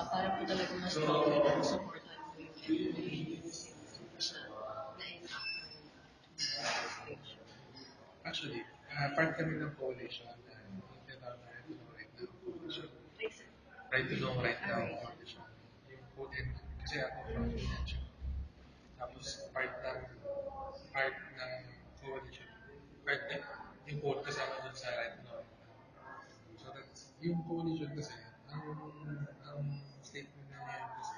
para po talaga mas supportan po yung communities na impact ng legislation. Actually, part kami ng coalition na yung tinatawag na Right to Know Right Now coalition. Right to Know Right Now coalition. Yung po din, kasi ako from Financial. Tapos part ng coalition. Part din, yung po kasama dun sa Right to Know Right Now. So that's, yung coalition kasi, ang statement na niya kasi,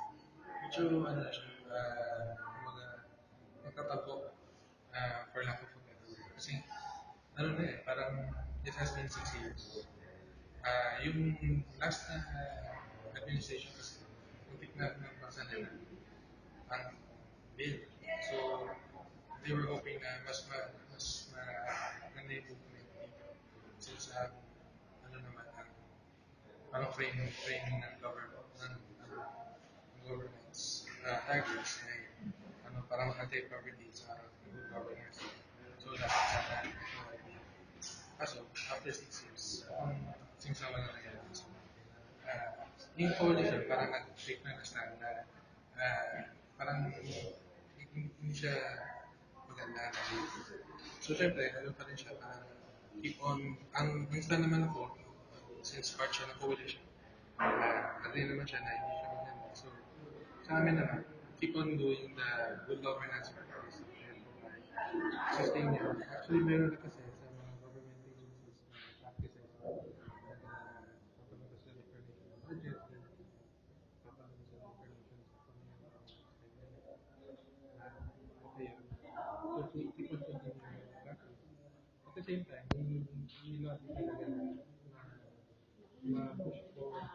medyo ano na siya, mga nagtatago for lack of a better word. Kasi, ano na eh, parang it has been 6 years. Yung last na administration kasi, muntik na nagpasa nila ang bill. So, they were hoping na mas maganda yung movement dito. Since, ano naman, parang framing ng government's targets ay parang anti-poverty sa good governance. So, dapat sana kaso, after 6 years, since na wala nangyari. Yung coalition, parang nag-take na stand na parang hindi siya maganda. So, syempre, ano pa rin siya, keep on, ang stand naman ako, since part siya ng coalition, agree naman siya na hindi siya maganda. So, sa amin naman, keep on doing the good governance practice and sustain yun. Actually, meron na kasi sa mga government agencies na practices papalabas na declaration ng budget, then papalabas na declaration sa okay yun. So, keep on continuing yung practice. At the same time, we love talaga na ma-push forward